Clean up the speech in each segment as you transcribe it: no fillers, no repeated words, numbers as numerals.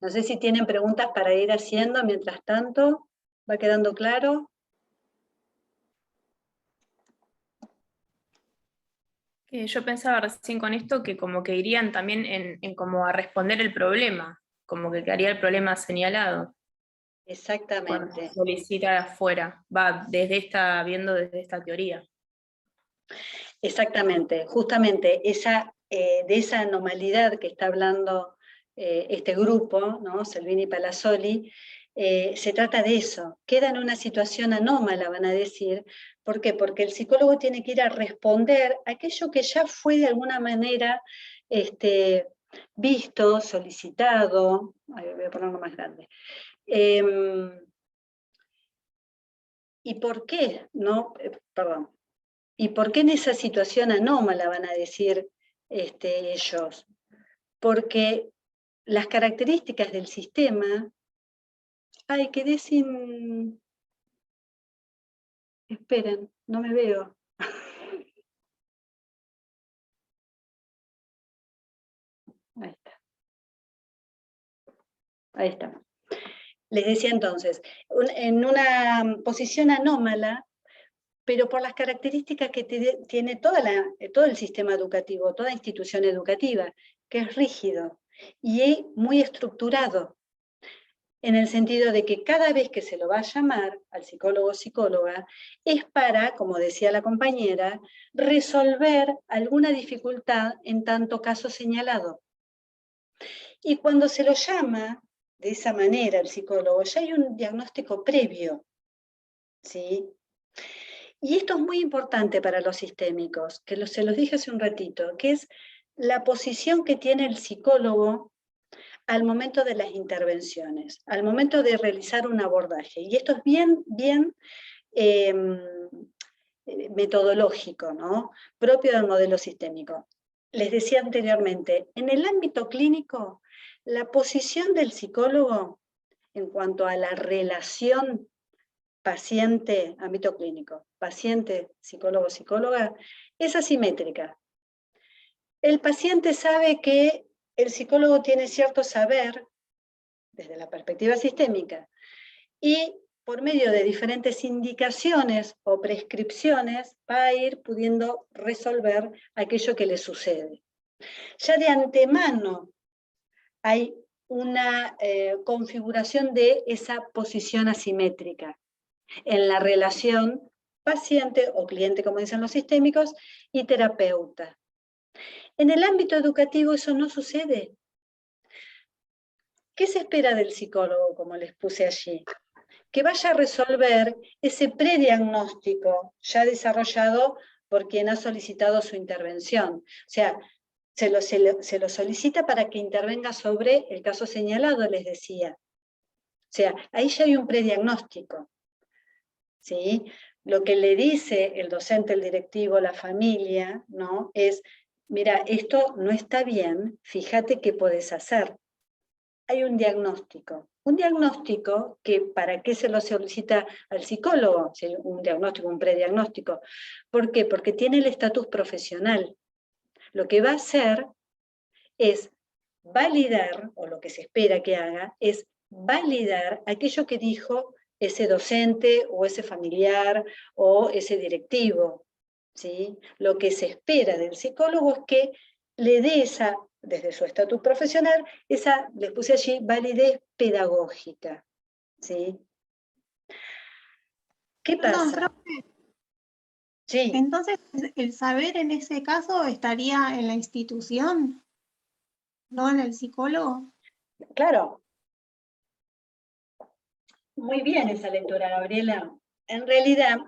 No sé si tienen preguntas para ir haciendo mientras tanto. ¿Va quedando claro? Yo pensaba recién con esto que como que irían también en como a responder el problema, como que quedaría el problema señalado cuando se Exactamente. solicita afuera, viendo desde esta teoría. Exactamente. Justamente de esa anomalidad que está hablando este grupo, ¿no? Selvini y Palazzoli, se trata de eso. Queda en una situación anómala, van a decir. ¿Por qué? Porque el psicólogo tiene que ir a responder a aquello que ya fue de alguna manera visto, solicitado. Ay, voy a ponerlo más grande. ¿Y por qué? No, perdón. ¿Y por qué en esa situación anómala, van a decir ellos? Porque las características del sistema... Ay, quedé sin... Esperen, no me veo. Ahí está. Ahí está. Les decía entonces, en una posición anómala, pero por las características que tiene todo el sistema educativo, toda institución educativa, que es rígido y es muy estructurado, en el sentido de que cada vez que se lo va a llamar al psicólogo o psicóloga, es para, como decía la compañera, resolver alguna dificultad en tanto caso señalado. Y cuando se lo llama de esa manera el psicólogo, ya hay un diagnóstico previo, ¿sí? Y esto es muy importante para los sistémicos, que se los dije hace un ratito, que es la posición que tiene el psicólogo al momento de las intervenciones, al momento de realizar un abordaje. Y esto es bien metodológico, ¿no? Propio del modelo sistémico. Les decía anteriormente, en el ámbito clínico, la posición del psicólogo en cuanto a la relación paciente, ámbito clínico, paciente, psicólogo, psicóloga, es asimétrica. El paciente sabe que el psicólogo tiene cierto saber, desde la perspectiva sistémica, y por medio de diferentes indicaciones o prescripciones va a ir pudiendo resolver aquello que le sucede. Ya de antemano hay una configuración de esa posición asimétrica en la relación paciente o cliente, como dicen los sistémicos, y terapeuta. En el ámbito educativo eso no sucede. ¿Qué se espera del psicólogo, como les puse allí? Que vaya a resolver ese prediagnóstico ya desarrollado por quien ha solicitado su intervención. O sea, se lo solicita para que intervenga sobre el caso señalado, les decía. O sea, ahí ya hay un prediagnóstico, ¿sí? Lo que le dice el docente, el directivo, la familia, ¿no? Es, mira, esto no está bien, fíjate qué podés hacer. Hay un diagnóstico que para qué se lo solicita al psicólogo, un diagnóstico, un prediagnóstico. ¿Por qué? Porque tiene el estatus profesional. Lo que va a hacer es validar, o lo que se espera que haga, es validar aquello que dijo ese docente o ese familiar o ese directivo, ¿sí? Lo que se espera del psicólogo es que le dé esa, desde su estatus profesional, esa, les puse allí, validez pedagógica, ¿sí? ¿Qué Perdón, pasa? Sí. Entonces, el saber en ese caso estaría en la institución, no en el psicólogo. Claro. Muy bien esa lectura, Gabriela. En realidad,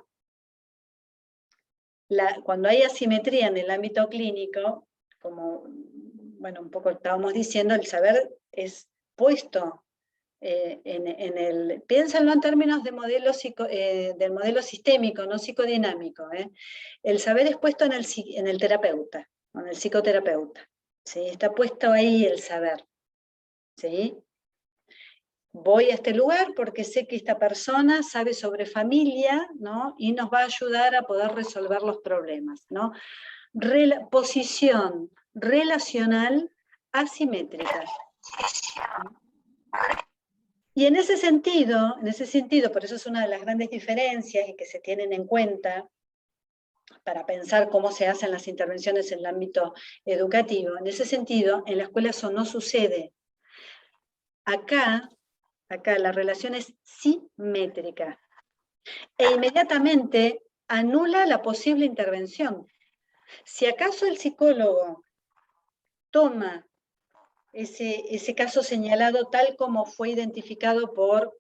cuando hay asimetría en el ámbito clínico, como, bueno, un poco estábamos diciendo, el saber es puesto piénsenlo en términos de del modelo sistémico, no psicodinámico. El saber es puesto en el terapeuta, en el psicoterapeuta. ¿Sí? Está puesto ahí el saber. ¿Sí? Voy a este lugar porque sé que esta persona sabe sobre familia, ¿no? Y nos va a ayudar a poder resolver los problemas, ¿no? Posición relacional asimétrica. Y en ese sentido, por eso es una de las grandes diferencias y que se tienen en cuenta para pensar cómo se hacen las intervenciones en el ámbito educativo. En ese sentido, en la escuela eso no sucede. Acá la relación es simétrica. E inmediatamente anula la posible intervención. Si acaso el psicólogo toma ese caso señalado tal como fue identificado por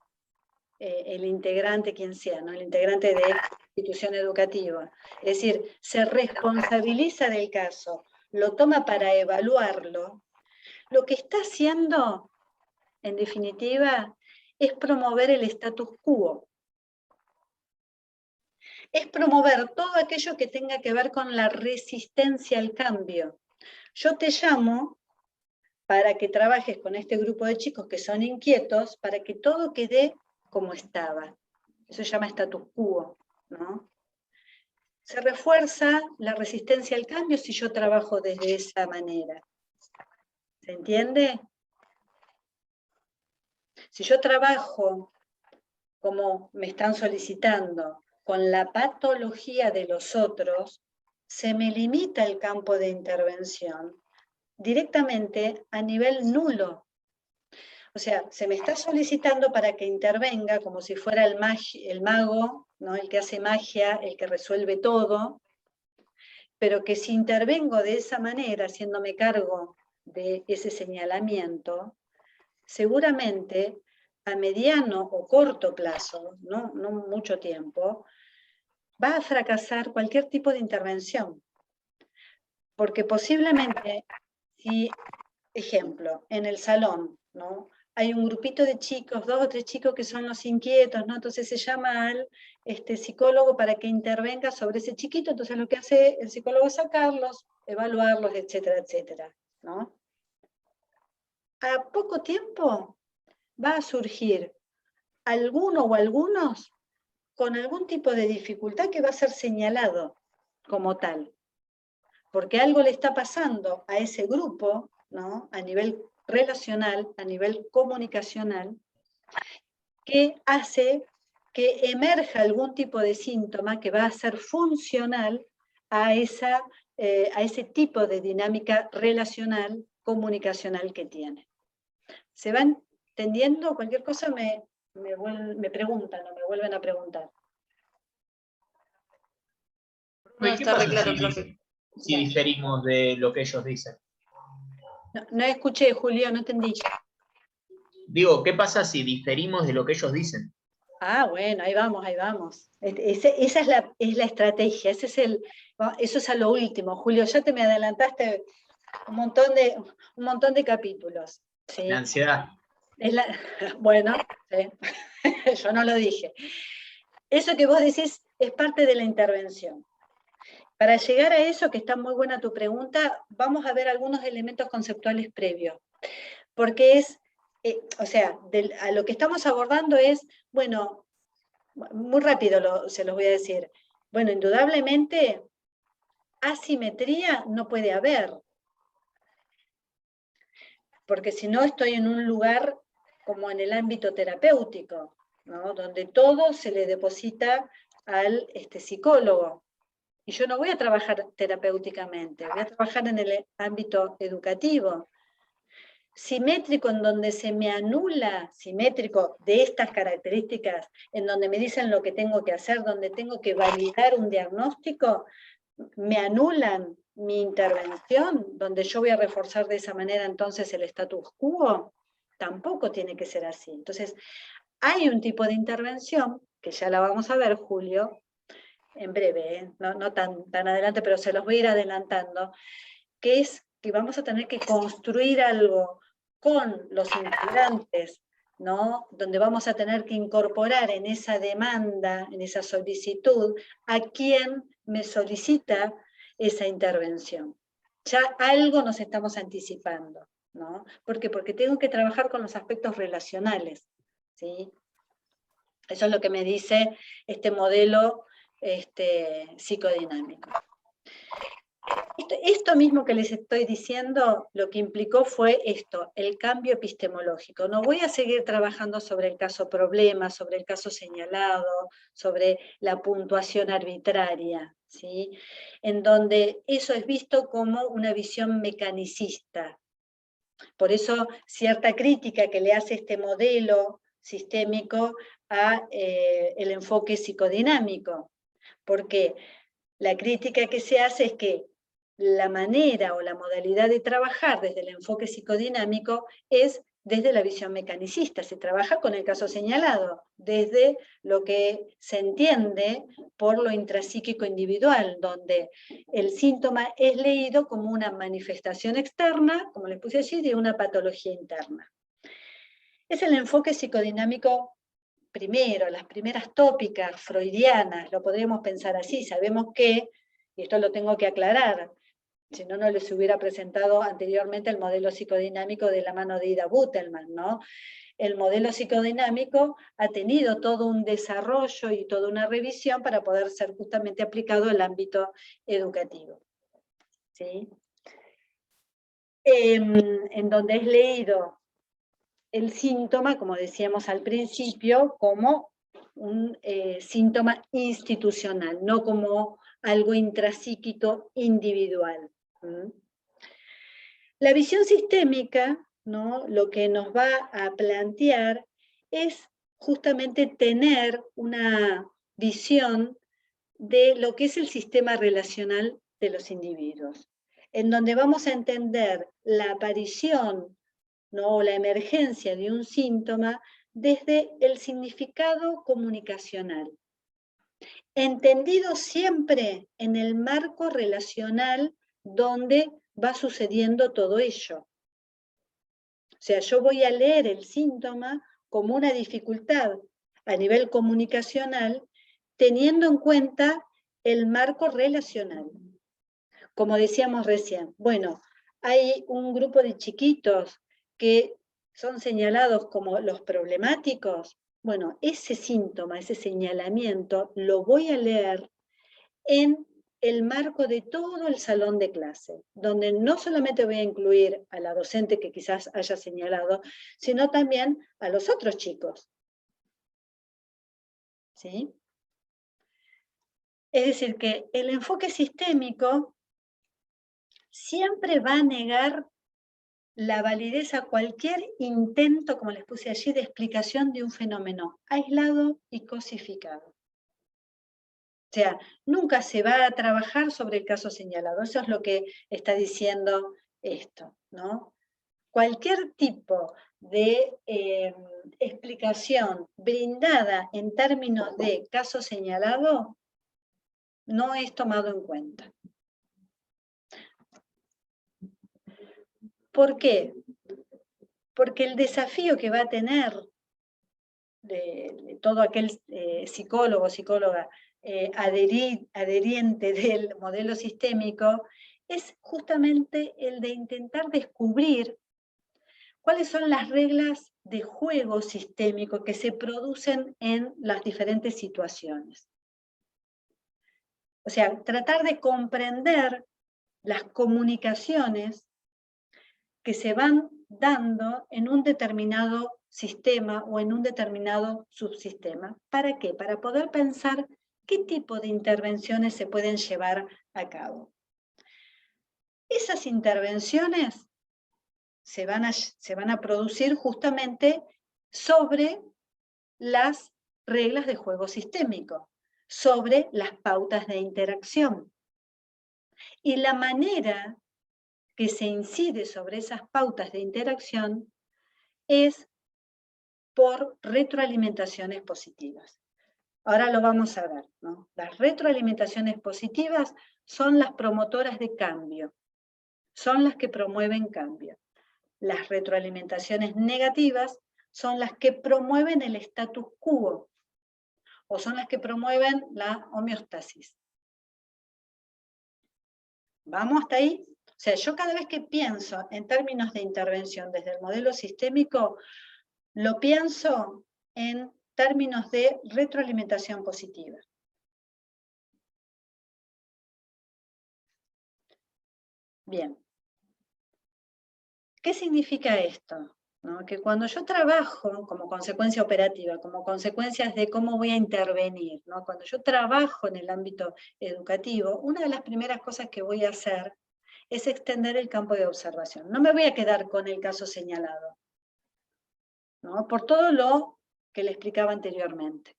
el integrante, quien sea, ¿no? El integrante de la institución educativa. Es decir, se responsabiliza del caso, lo toma para evaluarlo. Lo que está haciendo, en definitiva, es promover el status quo. Es promover todo aquello que tenga que ver con la resistencia al cambio. Yo te llamo para que trabajes con este grupo de chicos que son inquietos, para que todo quede como estaba. Eso se llama status quo, ¿no? Se refuerza la resistencia al cambio si yo trabajo desde esa manera. ¿Se entiende? Si yo trabajo como me están solicitando, con la patología de los otros, se me limita el campo de intervención directamente a nivel nulo. O sea, se me está solicitando para que intervenga como si fuera el mago, ¿no? El que hace magia, el que resuelve todo, pero que si intervengo de esa manera, haciéndome cargo de ese señalamiento, seguramente a mediano o corto plazo, no mucho tiempo, va a fracasar cualquier tipo de intervención. Porque posiblemente, si, ejemplo, en el salón, ¿no? Hay un grupito de chicos, 2 o 3 chicos que son los inquietos, ¿no? Entonces se llama al psicólogo para que intervenga sobre ese chiquito, entonces lo que hace el psicólogo es sacarlos, evaluarlos, etcétera, etcétera, ¿no? A poco tiempo va a surgir alguno o algunos con algún tipo de dificultad que va a ser señalado como tal, porque algo le está pasando a ese grupo, ¿no? A nivel relacional, a nivel comunicacional, que hace que emerja algún tipo de síntoma que va a ser funcional a ese tipo de dinámica relacional, comunicacional que tiene. ¿Se va entendiendo? Cualquier cosa me preguntan o me vuelven a preguntar. No, está re claro, profe. Si diferimos de lo que ellos dicen. No escuché, Julio, no entendí. Digo, ¿qué pasa si diferimos de lo que ellos dicen? Ah, bueno, ahí vamos, ahí vamos. Esa es la estrategia, eso es a lo último. Julio, ya te me adelantaste un montón de capítulos. ¿Sí? La ansiedad. Bueno, ¿sí? Yo no lo dije. Eso que vos decís es parte de la intervención. Para llegar a eso, que está muy buena tu pregunta, vamos a ver algunos elementos conceptuales previos. Porque a lo que estamos abordando es, bueno, muy rápido se los voy a decir. Bueno, indudablemente, asimetría no puede haber. Porque si no estoy en un lugar como en el ámbito terapéutico, ¿no? Donde todo se le deposita al psicólogo. Y yo no voy a trabajar terapéuticamente, voy a trabajar en el ámbito educativo. Simétrico en donde se me anula, simétrico de estas características, en donde me dicen lo que tengo que hacer, donde tengo que validar un diagnóstico, me anulan mi intervención, donde yo voy a reforzar de esa manera entonces el status quo, tampoco tiene que ser así. Entonces, hay un tipo de intervención, que ya la vamos a ver, Julio, en breve, no tan adelante, pero se los voy a ir adelantando, que es que vamos a tener que construir algo con los integrantes, ¿no? Donde vamos a tener que incorporar en esa demanda, en esa solicitud, a quien me solicita esa intervención. Ya algo nos estamos anticipando, ¿no? ¿Por qué? Porque tengo que trabajar con los aspectos relacionales, ¿sí? Eso es lo que me dice este modelo psicodinámico. Esto mismo que les estoy diciendo, lo que implicó fue esto, el cambio epistemológico. No voy a seguir trabajando sobre el caso problema, sobre el caso señalado, sobre la puntuación arbitraria, ¿sí? En donde eso es visto como una visión mecanicista. Por eso, cierta crítica que le hace este modelo sistémico a el enfoque psicodinámico. Porque la crítica que se hace es que la manera o la modalidad de trabajar desde el enfoque psicodinámico es desde la visión mecanicista, se trabaja con el caso señalado, desde lo que se entiende por lo intrapsíquico individual, donde el síntoma es leído como una manifestación externa, como les puse allí, de una patología interna. Es el enfoque psicodinámico primero, las primeras tópicas freudianas, lo podríamos pensar así, sabemos que, y esto lo tengo que aclarar, si no, no les hubiera presentado anteriormente el modelo psicodinámico de la mano de Ida Butelman, ¿no? El modelo psicodinámico ha tenido todo un desarrollo y toda una revisión para poder ser justamente aplicado al ámbito educativo, ¿sí? En donde es leído el síntoma, como decíamos al principio, como un síntoma institucional, no como algo intrapsíquico individual. La visión sistémica, ¿no? Lo que nos va a plantear es justamente tener una visión de lo que es el sistema relacional de los individuos, en donde vamos a entender la aparición, ¿no? La emergencia de un síntoma desde el significado comunicacional, entendido siempre en el marco relacional donde va sucediendo todo ello. O sea, yo voy a leer el síntoma como una dificultad a nivel comunicacional, teniendo en cuenta el marco relacional. Como decíamos recién, bueno, hay un grupo de chiquitos que son señalados como los problemáticos. Bueno, ese síntoma, ese señalamiento, lo voy a leer en el marco de todo el salón de clase, donde no solamente voy a incluir a la docente que quizás haya señalado, sino también a los otros chicos. ¿Sí? Es decir, que el enfoque sistémico siempre va a negar la validez a cualquier intento, como les puse allí, de explicación de un fenómeno aislado y cosificado. O sea, nunca se va a trabajar sobre el caso señalado. Eso es lo que está diciendo esto, ¿no? Cualquier tipo de explicación brindada en términos de caso señalado no es tomado en cuenta. ¿Por qué? Porque el desafío que va a tener de todo aquel psicólogo o psicóloga adheriente del modelo sistémico es justamente el de intentar descubrir cuáles son las reglas de juego sistémico que se producen en las diferentes situaciones. O sea, tratar de comprender las comunicaciones que se van dando en un determinado sistema o en un determinado subsistema. ¿Para qué? Para poder pensar qué tipo de intervenciones se pueden llevar a cabo. Esas intervenciones se van a producir justamente sobre las reglas de juego sistémico, sobre las pautas de interacción. Y la manera que se incide sobre esas pautas de interacción es por retroalimentaciones positivas. Ahora lo vamos a ver, ¿no? Las retroalimentaciones positivas son las promotoras de cambio, son las que promueven cambio. Las retroalimentaciones negativas son las que promueven el status quo, o son las que promueven la homeostasis. ¿Vamos hasta ahí? O sea, yo cada vez que pienso en términos de intervención desde el modelo sistémico, lo pienso en términos de retroalimentación positiva. Bien. ¿Qué significa esto? ¿No? Que cuando yo trabajo como consecuencia operativa, como consecuencias de cómo voy a intervenir, ¿no? Cuando yo trabajo en el ámbito educativo, una de las primeras cosas que voy a hacer es extender el campo de observación. No me voy a quedar con el caso señalado, ¿no? Por todo lo que le explicaba anteriormente.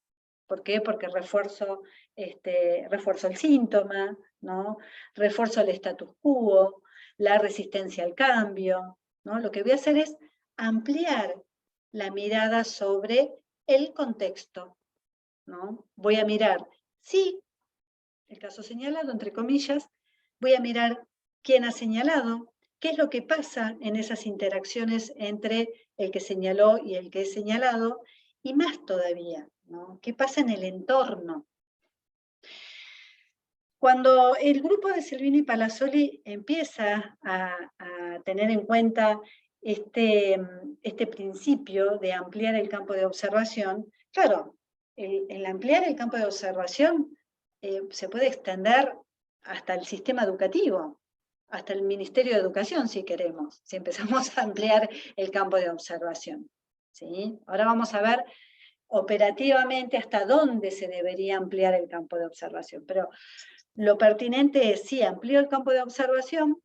¿Por qué? Porque refuerzo el síntoma, ¿no? Refuerzo el status quo, la resistencia al cambio, ¿no? Lo que voy a hacer es ampliar la mirada sobre el contexto, ¿no? Voy a mirar, sí, el caso señalado, entre comillas, voy a mirar quién ha señalado, qué es lo que pasa en esas interacciones entre el que señaló y el que es señalado, y más todavía, ¿no? ¿Qué pasa en el entorno? Cuando el grupo de Selvini y Palazzoli empieza a tener en cuenta este principio de ampliar el campo de observación, claro, el ampliar el campo de observación se puede extender hasta el sistema educativo, hasta el Ministerio de Educación, si queremos, si empezamos a ampliar el campo de observación, ¿sí? Ahora vamos a ver operativamente hasta dónde se debería ampliar el campo de observación, pero lo pertinente es, sí, amplío el campo de observación,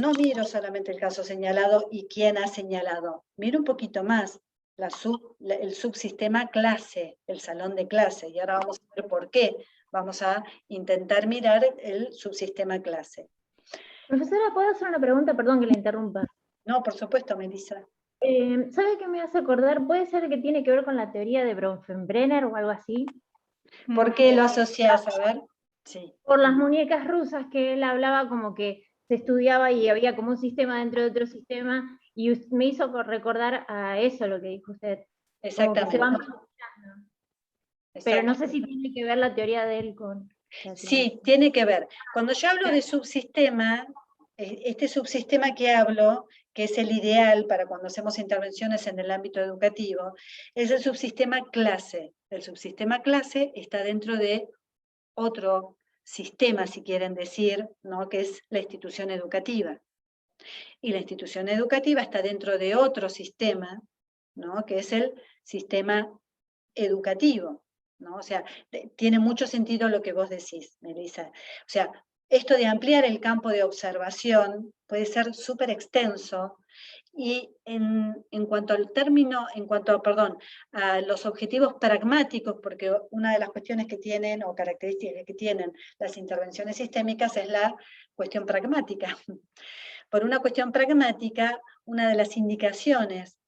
no miro solamente el caso señalado y quién ha señalado, miro un poquito más el subsistema clase, el salón de clase, y ahora vamos a ver por qué. Vamos a intentar mirar el subsistema clase. Profesora, ¿puedo hacer una pregunta? Perdón que la interrumpa. No, por supuesto, Melissa. ¿Sabe qué me hace acordar? ¿Puede ser que tiene que ver con la teoría de Bronfenbrenner o algo así? ¿Por qué lo asocias? A ver. Sí. Por las muñecas rusas, que él hablaba como que se estudiaba y había como un sistema dentro de otro sistema, y me hizo recordar a eso lo que dijo usted. Exactamente. Pero no sé si tiene que ver la teoría de él con... Sí, tiene que ver. Cuando yo hablo de subsistema, este subsistema que hablo, que es el ideal para cuando hacemos intervenciones en el ámbito educativo, es el subsistema clase. El subsistema clase está dentro de otro sistema, si quieren decir, ¿no? Que es la institución educativa. Y la institución educativa está dentro de otro sistema, ¿no? Que es el sistema educativo, ¿no? O sea, tiene mucho sentido lo que vos decís, Melissa. O sea, esto de ampliar el campo de observación puede ser súper extenso, y en cuanto al término, a los objetivos pragmáticos, porque una de las cuestiones que tienen, o características que tienen las intervenciones sistémicas, es la cuestión pragmática. Por una cuestión pragmática, una de las indicaciones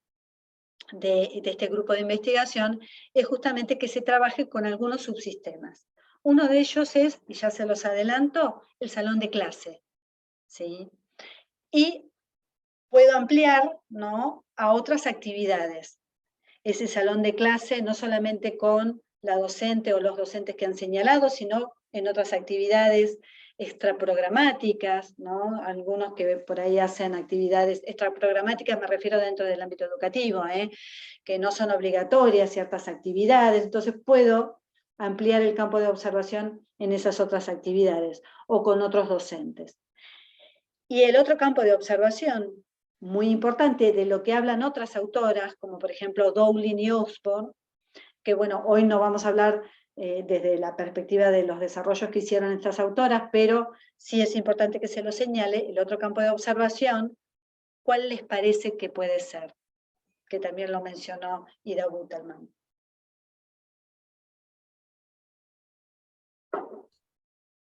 de este grupo de investigación es justamente que se trabaje con algunos subsistemas. Uno de ellos es, y ya se los adelanto, el salón de clase, ¿sí? Y puedo ampliar, ¿no?, a otras actividades. Ese salón de clase no solamente con la docente o los docentes que han señalado, sino en otras actividades extraprogramáticas, ¿no? Algunos que por ahí hacen actividades extraprogramáticas, me refiero dentro del ámbito educativo, que no son obligatorias ciertas actividades, entonces puedo ampliar el campo de observación en esas otras actividades, o con otros docentes. Y el otro campo de observación, muy importante, de lo que hablan otras autoras, como por ejemplo Dowling y Osborne, que bueno, hoy no vamos a hablar desde la perspectiva de los desarrollos que hicieron estas autoras, pero sí es importante que se lo señale, el otro campo de observación, ¿cuál les parece que puede ser? Que también lo mencionó Ida Guterman.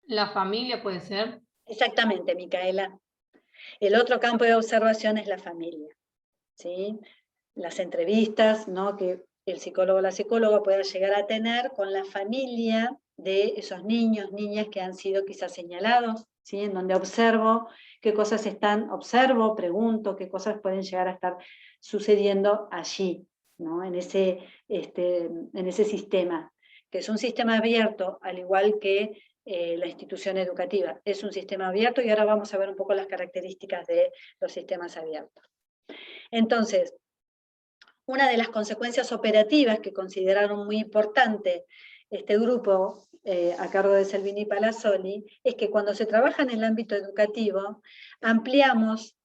¿La familia puede ser? Exactamente, Micaela. El otro campo de observación es la familia, ¿sí? Las entrevistas, ¿no?, que el psicólogo o la psicóloga pueda llegar a tener con la familia de esos niños, niñas que han sido quizás señalados, ¿sí?, en donde observo qué cosas pregunto qué cosas pueden llegar a estar sucediendo allí, ¿no?, en ese sistema, que es un sistema abierto, al igual que la institución educativa. Es un sistema abierto, y ahora vamos a ver un poco las características de los sistemas abiertos. Entonces, una de las consecuencias operativas que consideraron muy importante este grupo a cargo de Selvini Palazzoli, es que cuando se trabaja en el ámbito educativo, ampliamos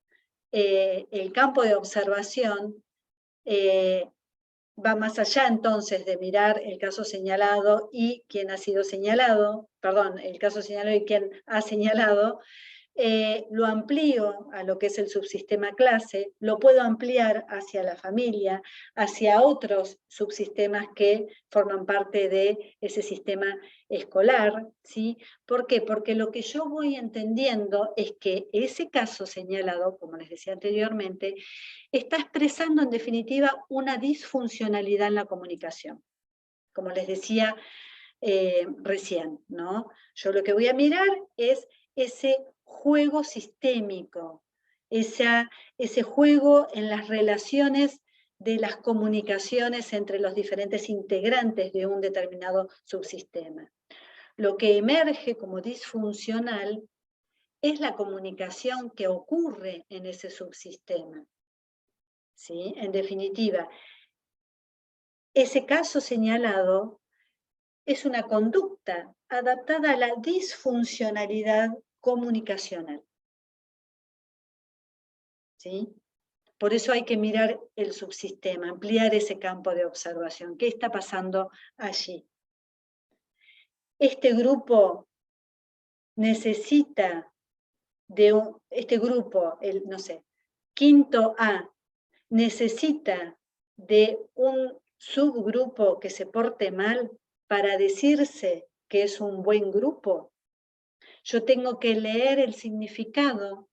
el campo de observación, va más allá entonces de mirar el caso señalado y quién ha sido señalado, perdón, el caso señalado y quién ha señalado, lo amplío a lo que es el subsistema clase, lo puedo ampliar hacia la familia, hacia otros subsistemas que forman parte de ese sistema escolar, ¿sí? ¿Por qué? Porque lo que yo voy entendiendo es que ese caso señalado, como les decía anteriormente, está expresando en definitiva una disfuncionalidad en la comunicación. Como les decía recién, ¿no? Yo lo que voy a mirar es ese juego sistémico, ese juego en las relaciones de las comunicaciones entre los diferentes integrantes de un determinado subsistema. Lo que emerge como disfuncional es la comunicación que ocurre en ese subsistema. ¿Sí? En definitiva, ese caso señalado es una conducta adaptada a la disfuncionalidad comunicacional. ¿Sí? Por eso hay que mirar el subsistema, ampliar ese campo de observación. ¿Qué está pasando allí? Este grupo necesita este grupo, no sé, quinto A, necesita de un subgrupo que se porte mal para decirse que es un buen grupo. Yo tengo que leer el significado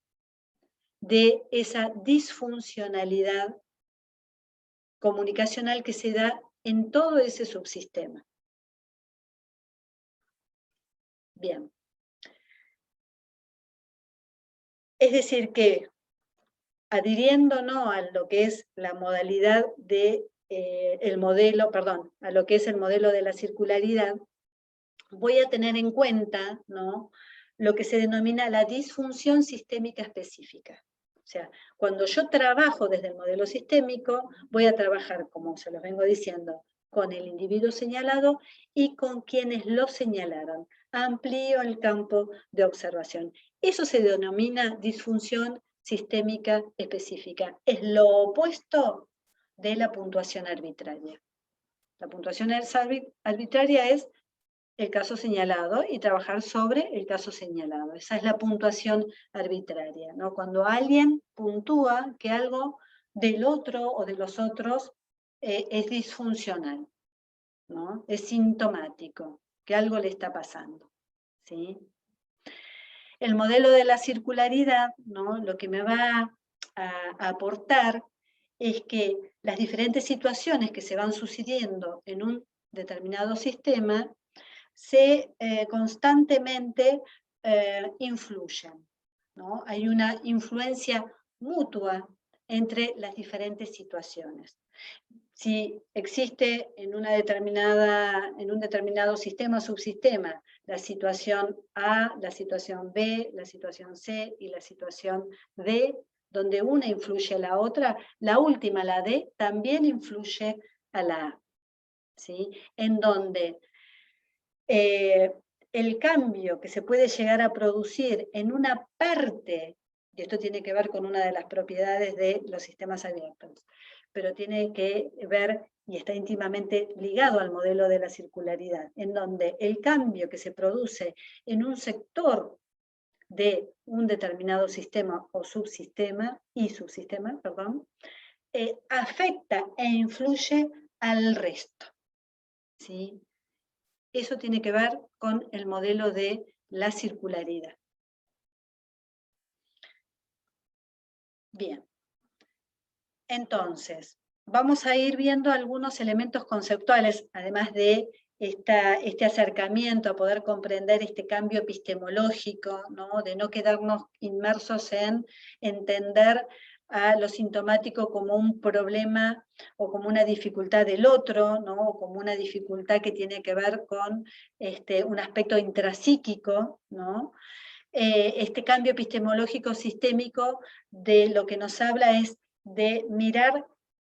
de esa disfuncionalidad comunicacional que se da en todo ese subsistema. Bien. Es decir que, adhiriéndonos a lo que es la modalidad de el modelo, perdón, a lo que es el modelo de la circularidad, voy a tener en cuenta, ¿no?, lo que se denomina la disfunción sistémica específica. O sea, cuando yo trabajo desde el modelo sistémico, voy a trabajar, como se los vengo diciendo, con el individuo señalado y con quienes lo señalaron. Amplío el campo de observación. Eso se denomina disfunción sistémica específica. Es lo opuesto de la puntuación arbitraria. La puntuación arbitraria es el caso señalado y trabajar sobre el caso señalado. Esa es la puntuación arbitraria, ¿no? Cuando alguien puntúa que algo del otro o de los otros es disfuncional, ¿no? Es sintomático, que algo le está pasando, ¿sí? El modelo de la circularidad, ¿no?, lo que me va a aportar es que las diferentes situaciones que se van sucediendo en un determinado sistema constantemente influyen, ¿no? Hay una influencia mutua entre las diferentes situaciones. Si existe en un determinado sistema o subsistema la situación A, la situación B, la situación C y la situación D, donde una influye a la otra, la última, la D, también influye a la A, ¿sí? En donde el cambio que se puede llegar a producir en una parte, y esto tiene que ver con una de las propiedades de los sistemas abiertos, pero tiene que ver y está íntimamente ligado al modelo de la circularidad, en donde el cambio que se produce en un sector de un determinado sistema o subsistema, afecta e influye al resto, ¿sí? Eso tiene que ver con el modelo de la circularidad. Bien. Entonces, vamos a ir viendo algunos elementos conceptuales, además de este acercamiento a poder comprender este cambio epistemológico, ¿no?, de no quedarnos inmersos en entender a lo sintomático como un problema o como una dificultad del otro, ¿no?, o como una dificultad que tiene que ver con un aspecto intrapsíquico, ¿no? Este cambio epistemológico sistémico de lo que nos habla es de mirar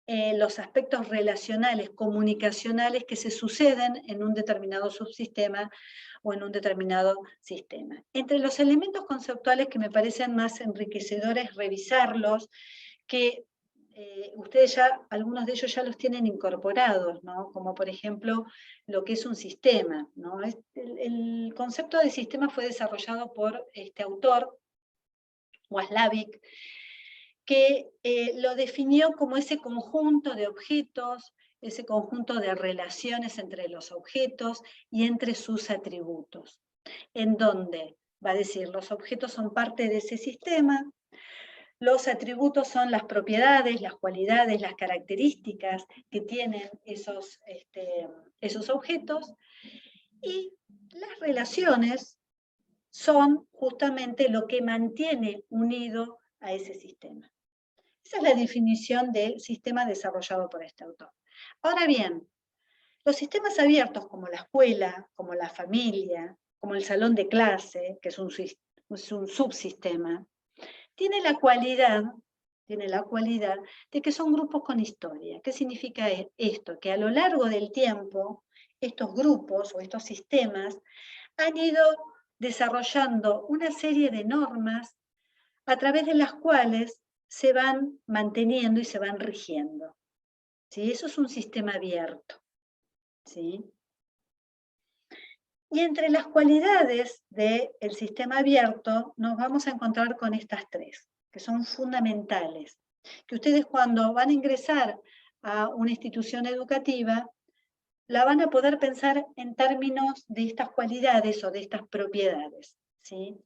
los aspectos relacionales, comunicacionales que se suceden en un determinado subsistema o en un determinado sistema. Entre los elementos conceptuales que me parecen más enriquecedores revisarlos, que ustedes ya, algunos de ellos ya los tienen incorporados, ¿no? Como por ejemplo lo que es un sistema, ¿no? El concepto de sistema fue desarrollado por este autor, Waslawik, que lo definió como ese conjunto de objetos, ese conjunto de relaciones entre los objetos y entre sus atributos, en donde va a decir los objetos son parte de ese sistema, los atributos son las propiedades, las cualidades, las características que tienen esos objetos, y las relaciones son justamente lo que mantiene unido a ese sistema. Esa es la definición del sistema desarrollado por este autor. Ahora bien, los sistemas abiertos como la escuela, como la familia, como el salón de clase, que es un subsistema, tiene la cualidad de que son grupos con historia. ¿Qué significa esto? Que a lo largo del tiempo, estos grupos o estos sistemas han ido desarrollando una serie de normas a través de las cuales se van manteniendo y se van rigiendo. ¿Sí? Eso es un sistema abierto. ¿Sí? Y entre las cualidades del sistema abierto nos vamos a encontrar con estas tres, que son fundamentales, que ustedes cuando van a ingresar a una institución educativa, la van a poder pensar en términos de estas cualidades o de estas propiedades. ¿Sí?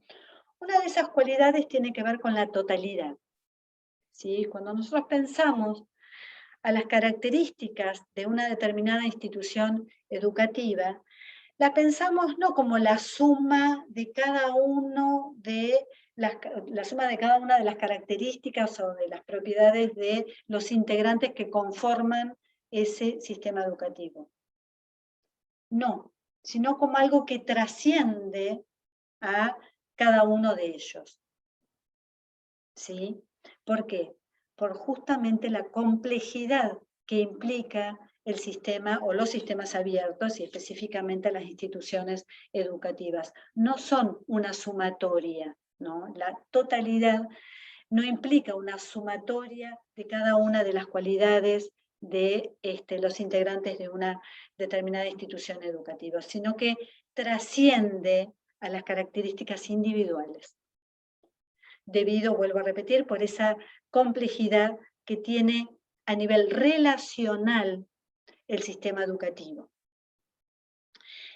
Una de esas cualidades tiene que ver con la totalidad. ¿Sí? Cuando nosotros pensamos a las características de una determinada institución educativa, la pensamos no como la suma de cada una de las características o de las propiedades de los integrantes que conforman ese sistema educativo. No, sino como algo que trasciende a cada uno de ellos. ¿Sí? ¿Por qué? Por justamente la complejidad que implica el sistema o los sistemas abiertos y específicamente las instituciones educativas. No son una sumatoria, ¿no? La totalidad no implica una sumatoria de cada una de las cualidades de los integrantes de una determinada institución educativa, sino que trasciende a las características individuales. Debido, vuelvo a repetir, por esa complejidad que tiene a nivel relacional el sistema educativo.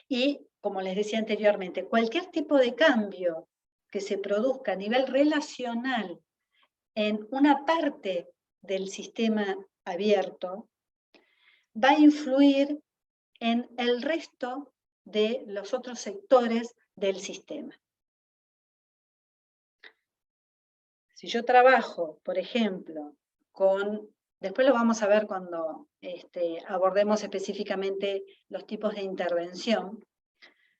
Y, como les decía anteriormente, cualquier tipo de cambio que se produzca a nivel relacional en una parte del sistema abierto va a influir en el resto de los otros sectores del sistema. Si yo trabajo, por ejemplo, después lo vamos a ver cuando abordemos específicamente los tipos de intervención.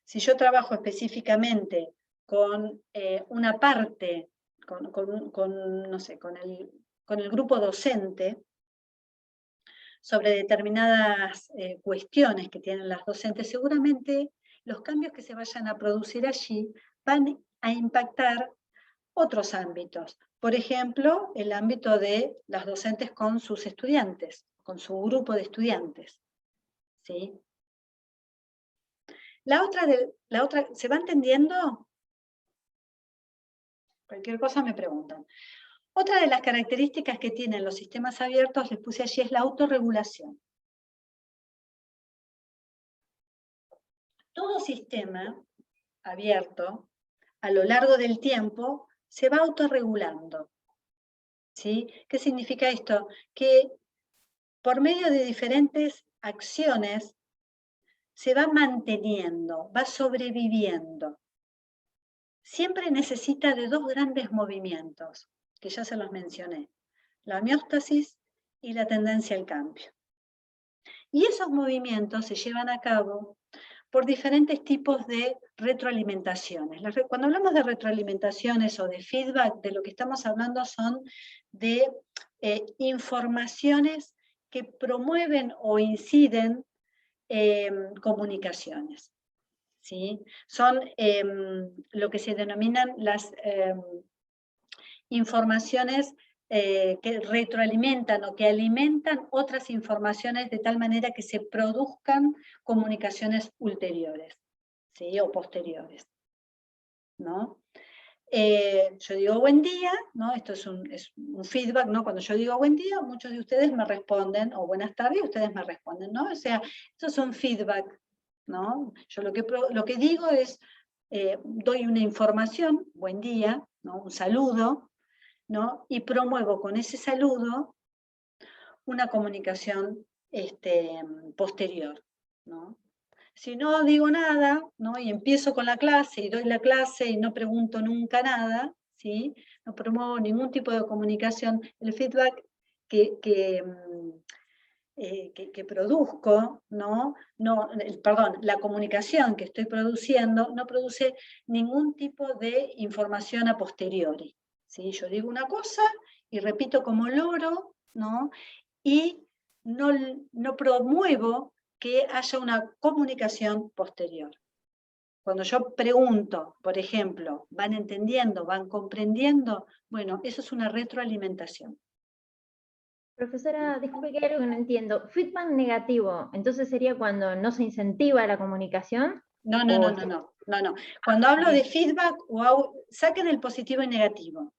Si yo trabajo específicamente con una parte, no sé, con el grupo docente, sobre determinadas cuestiones que tienen las docentes, seguramente los cambios que se vayan a producir allí van a impactar otros ámbitos. Por ejemplo, el ámbito de las docentes con sus estudiantes, con su grupo de estudiantes. ¿Sí? La otra, ¿se va entendiendo? Cualquier cosa me preguntan. Otra de las características que tienen los sistemas abiertos, les puse allí, es la autorregulación. Todo sistema abierto, a lo largo del tiempo, se va autorregulando. ¿Sí? ¿Qué significa esto? Que por medio de diferentes acciones se va manteniendo, va sobreviviendo. Siempre necesita de dos grandes movimientos, que ya se los mencioné, la homeostasis y la tendencia al cambio. Y esos movimientos se llevan a cabo por diferentes tipos de retroalimentaciones. Cuando hablamos de retroalimentaciones o de feedback, de lo que estamos hablando son de informaciones que promueven o inciden comunicaciones. ¿Sí? Son lo que se denominan las informaciones que retroalimentan o que alimentan otras informaciones de tal manera que se produzcan comunicaciones ulteriores, ¿sí? O posteriores, ¿no? Yo digo buen día, ¿no? Esto es un feedback, ¿no? Cuando yo digo buen día, muchos de ustedes me responden, o buenas tardes, ustedes me responden, ¿no? O sea, esto es un feedback, ¿no? Yo lo que digo es, doy una información, buen día, ¿no? Un saludo, ¿no? Y promuevo con ese saludo una comunicación posterior, ¿no? Si no digo nada, ¿no? Y empiezo con la clase y doy la clase y no pregunto nunca nada, ¿sí? No promuevo ningún tipo de comunicación, el feedback que produzco, perdón, la comunicación que estoy produciendo no produce ningún tipo de información a posteriori, ¿sí? Yo digo una cosa y repito como loro, ¿no? Y no promuevo que haya una comunicación posterior. Cuando yo pregunto, por ejemplo, ¿van entendiendo, van comprendiendo? Bueno, eso es una retroalimentación. Profesora, disculpe que hay algo que no entiendo. Feedback negativo, entonces sería cuando no se incentiva la comunicación. No. Cuando hablo de feedback, saquen el positivo y negativo.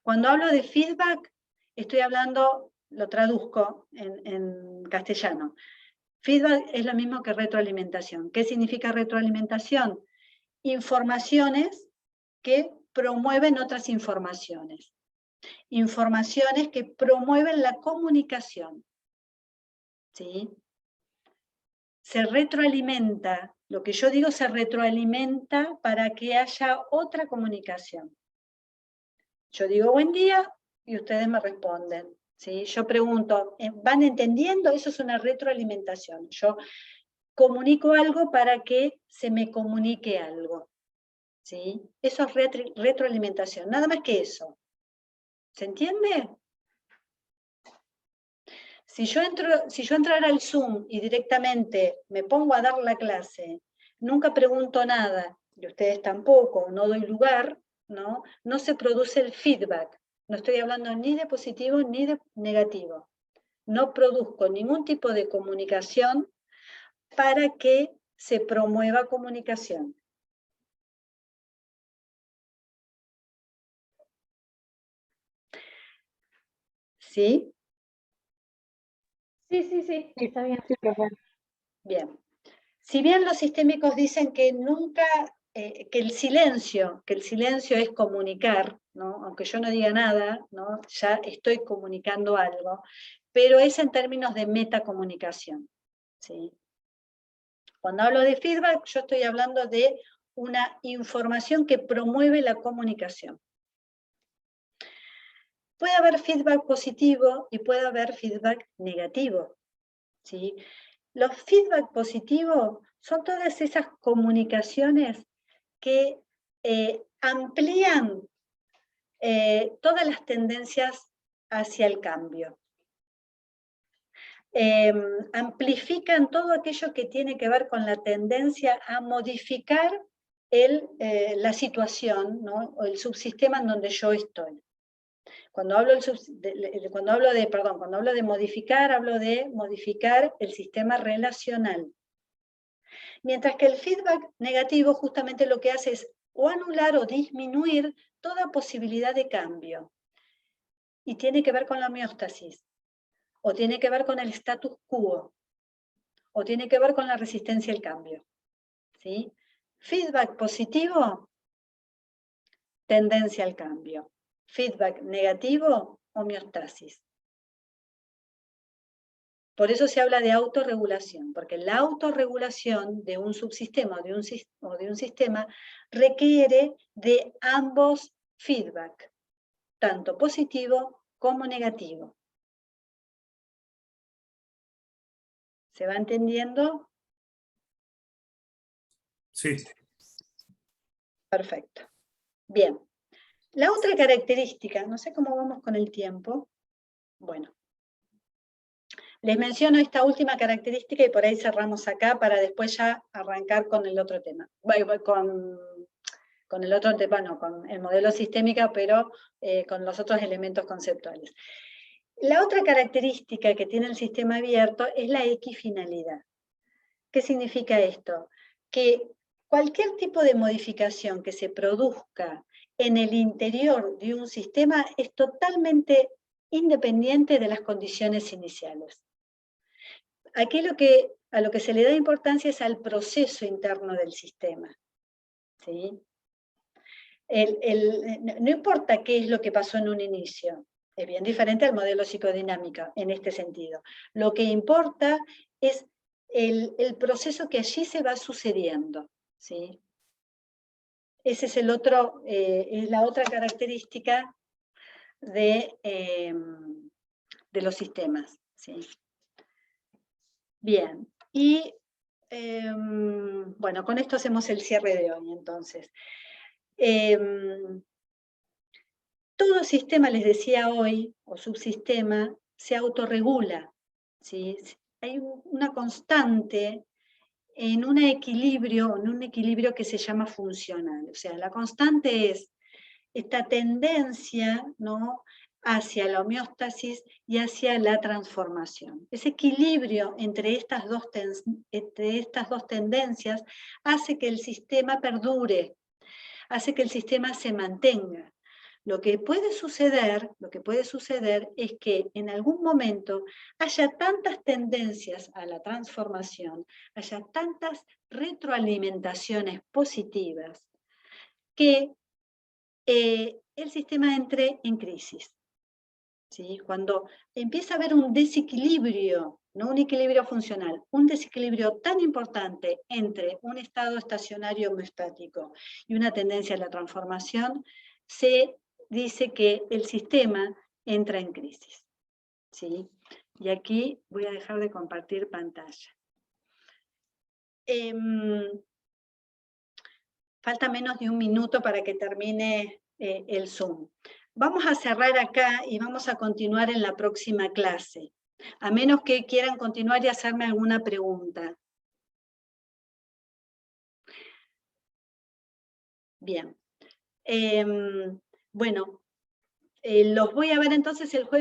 Cuando hablo de feedback, estoy hablando, lo traduzco en castellano. Feedback es lo mismo que retroalimentación. ¿Qué significa retroalimentación? Informaciones que promueven otras informaciones. Informaciones que promueven la comunicación. ¿Sí? Se retroalimenta, lo que yo digo se retroalimenta para que haya otra comunicación. Yo digo buen día y ustedes me responden. ¿Sí? Yo pregunto, ¿van entendiendo? Eso es una retroalimentación. Yo comunico algo para que se me comunique algo. ¿Sí? Eso es retroalimentación, nada más que eso. ¿Se entiende? Si yo entrara al Zoom y directamente me pongo a dar la clase, nunca pregunto nada, y ustedes tampoco, no doy lugar, no se produce el feedback. No estoy hablando ni de positivo ni de negativo. No produzco ningún tipo de comunicación para que se promueva comunicación. ¿Sí? Sí, está bien. Bien. Si bien los sistémicos dicen que nunca, que el silencio es comunicar, ¿no? Aunque yo no diga nada, ¿no? Ya estoy comunicando algo, pero es en términos de metacomunicación, ¿sí? Cuando hablo de feedback, yo estoy hablando de una información que promueve la comunicación. Puede haber feedback positivo y puede haber feedback negativo, ¿sí? Los feedback positivos son todas esas comunicaciones que amplían todas las tendencias hacia el cambio. Amplifican todo aquello que tiene que ver con la tendencia a modificar la situación, ¿no? O el subsistema en donde yo estoy. Cuando hablo de modificar, hablo de modificar el sistema relacional. Mientras que el feedback negativo justamente lo que hace es o anular o disminuir toda posibilidad de cambio. Y tiene que ver con la homeostasis, o tiene que ver con el status quo, o tiene que ver con la resistencia al cambio. ¿Sí? Feedback positivo, tendencia al cambio. Feedback negativo, homeostasis. Por eso se habla de autorregulación, porque la autorregulación de un subsistema o de un sistema requiere de ambos feedback, tanto positivo como negativo. ¿Se va entendiendo? Sí. Perfecto. Bien. La otra característica, no sé cómo vamos con el tiempo. Bueno. Les menciono esta última característica y por ahí cerramos acá para después ya arrancar con el otro tema. Con el otro tema, no, con el modelo sistémico, pero con los otros elementos conceptuales. La otra característica que tiene el sistema abierto es la equifinalidad. ¿Qué significa esto? Que cualquier tipo de modificación que se produzca en el interior de un sistema es totalmente independiente de las condiciones iniciales. Aquí a lo que se le da importancia es al proceso interno del sistema. ¿Sí? No importa qué es lo que pasó en un inicio, es bien diferente al modelo psicodinámico en este sentido. Lo que importa es el proceso que allí se va sucediendo. ¿Sí? Ese es es la otra característica de los sistemas. ¿Sí? Bien, y bueno, con esto hacemos el cierre de hoy entonces. Todo sistema, les decía hoy, o subsistema, se autorregula. ¿Sí? Hay una constante en un equilibrio que se llama funcional. O sea, la constante es esta tendencia, ¿no?, hacia la homeostasis y hacia la transformación. Ese equilibrio entre estas dos tendencias hace que el sistema perdure, hace que el sistema se mantenga. Lo que puede suceder es que en algún momento haya tantas tendencias a la transformación, haya tantas retroalimentaciones positivas, que el sistema entre en crisis. ¿Sí? Cuando empieza a haber un desequilibrio, no un equilibrio funcional, un desequilibrio tan importante entre un estado estacionario homeostático y una tendencia a la transformación, se dice que el sistema entra en crisis. ¿Sí? Y aquí voy a dejar de compartir pantalla. Falta menos de un minuto para que termine el Zoom. Vamos a cerrar acá y vamos a continuar en la próxima clase, a menos que quieran continuar y hacerme alguna pregunta. Bien. Bueno, los voy a ver entonces el jueves.